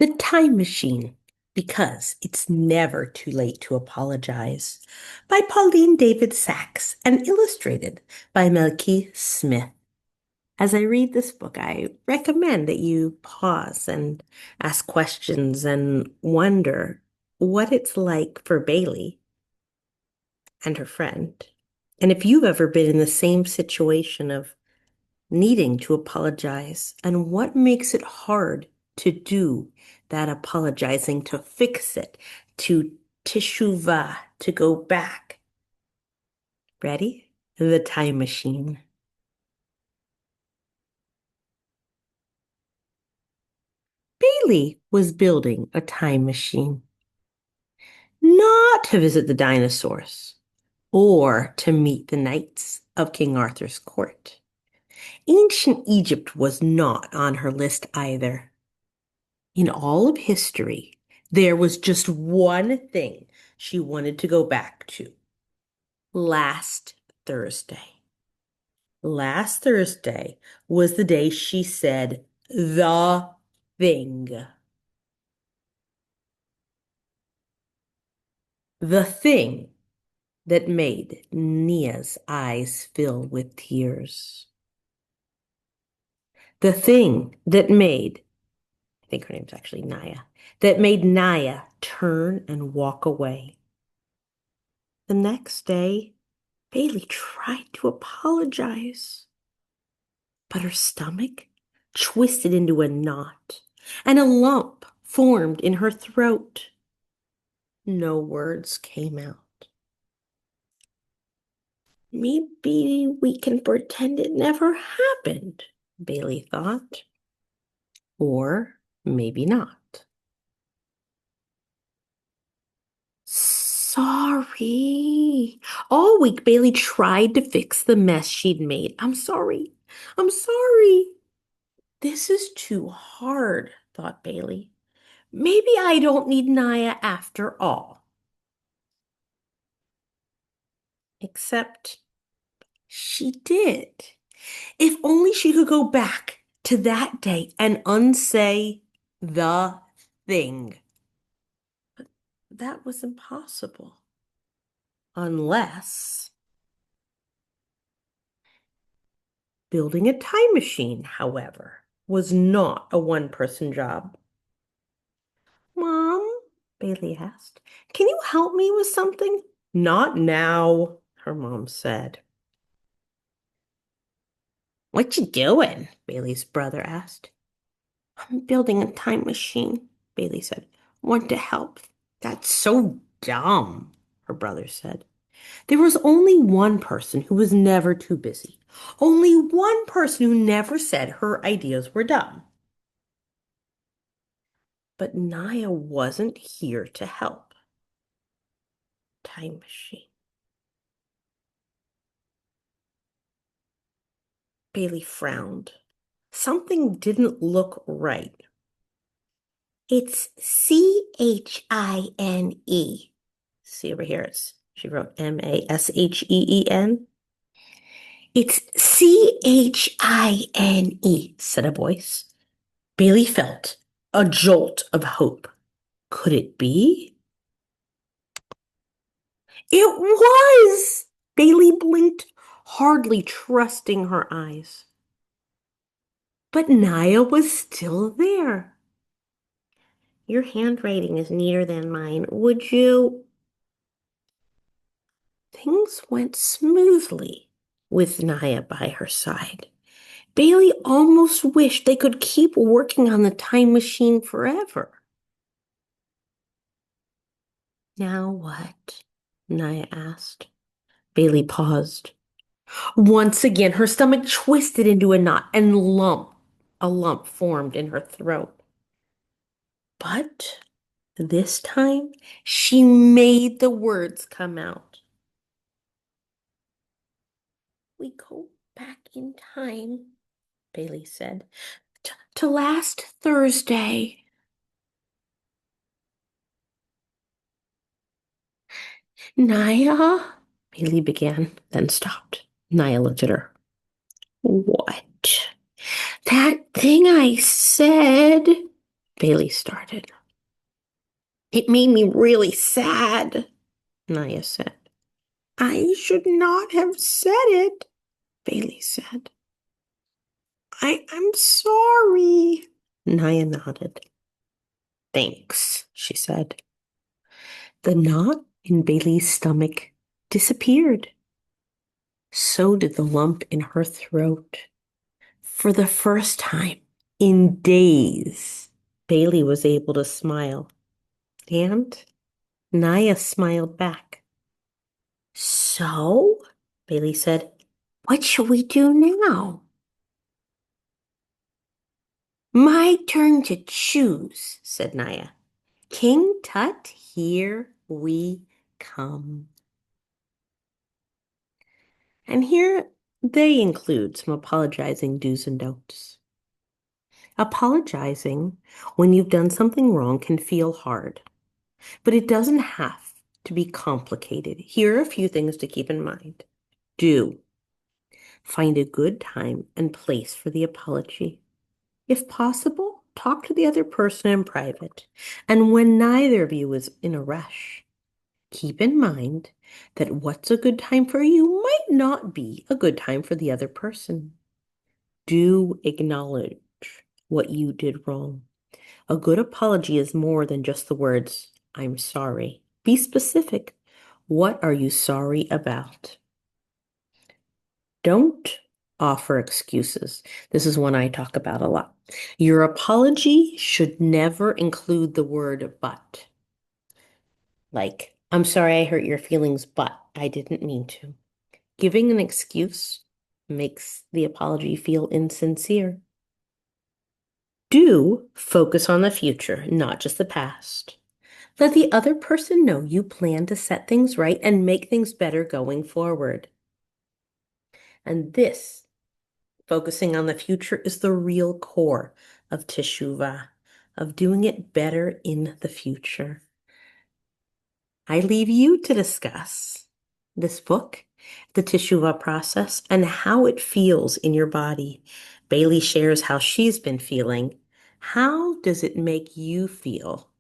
The Time Machine, because it's never too late to apologize, by Pauline David-Sax and illustrated by Melky Smith. As I read this book, I recommend that you pause and ask questions and wonder what it's like for Bailey and her friend. And if you've ever been in the same situation of needing to apologize, and what makes it hard to do that apologizing, to fix it, to teshuva, to go back. Ready? The Time Machine. Bailey was building a time machine, not to visit the dinosaurs or to meet the knights of King Arthur's court. Ancient Egypt was not on her list either. In all of history, there was just one thing she wanted to go back to. Last Thursday. Last Thursday was the day she said the thing. The thing that made Nia's eyes fill with tears. The thing that made, I think her name's actually Naya, that made Naya turn and walk away. The next day, Bailey tried to apologize, but her stomach twisted into a knot and a lump formed in her throat. No words came out. Maybe we can pretend it never happened, Bailey thought. Or maybe not. Sorry. All week, Bailey tried to fix the mess she'd made. I'm sorry. I'm sorry. This is too hard, thought Bailey. Maybe I don't need Naya after all. Except she did. If only she could go back to that day and unsay the thing. But that was impossible. Unless building a time machine, however, was not a one-person job. Mom, Bailey asked, can you help me with something? Not now, her mom said. What you doing? Bailey's brother asked. I'm building a time machine, Bailey said. Want to help? That's so dumb, her brother said. There was only one person who was never too busy. Only one person who never said her ideas were dumb. But Naya wasn't here to help. Time machine. Bailey frowned. Something didn't look right. It's Chine. See over here, she wrote Masheen. It's Chine, said a voice. Bailey felt a jolt of hope. Could it be? It was! Bailey blinked, hardly trusting her eyes. But Naya was still there. Your handwriting is neater than mine. Would you? Things went smoothly with Naya by her side. Bailey almost wished they could keep working on the time machine forever. Now what? Naya asked. Bailey paused. Once again, her stomach twisted into a knot and a lump formed in her throat. But this time, she made the words come out. We go back in time, Bailey said, to last Thursday. Naya, Bailey began, then stopped. Naya looked at her. What? That thing I said, Bailey started. It made me really sad, Naya said. I should not have said it, Bailey said. I'm sorry. Naya nodded. Thanks, she said. The knot in Bailey's stomach disappeared. So did the lump in her throat. For the first time in days, Bailey was able to smile. And Naya smiled back. So, Bailey said, what shall we do now? My turn to choose, said Naya. King Tut, here we come. And here they include some apologizing do's and don'ts. Apologizing when you've done something wrong can feel hard, but it doesn't have to be complicated. Here are a few things to keep in mind. Do find a good time and place for the apology. If possible, talk to the other person in private. And when neither of you is in a rush, keep in mind that what's a good time for you might not be a good time for the other person. Do acknowledge what you did wrong. A good apology is more than just the words, I'm sorry. Be specific. What are you sorry about? Don't offer excuses. This is one I talk about a lot. Your apology should never include the word but. Like, I'm sorry I hurt your feelings, but I didn't mean to. Giving an excuse makes the apology feel insincere. Do focus on the future, not just the past. Let the other person know you plan to set things right and make things better going forward. And this, focusing on the future, is the real core of Teshuva, of doing it better in the future. I leave you to discuss this book, the Teshuva process, and how it feels in your body. Bailey shares how she's been feeling. How does it make you feel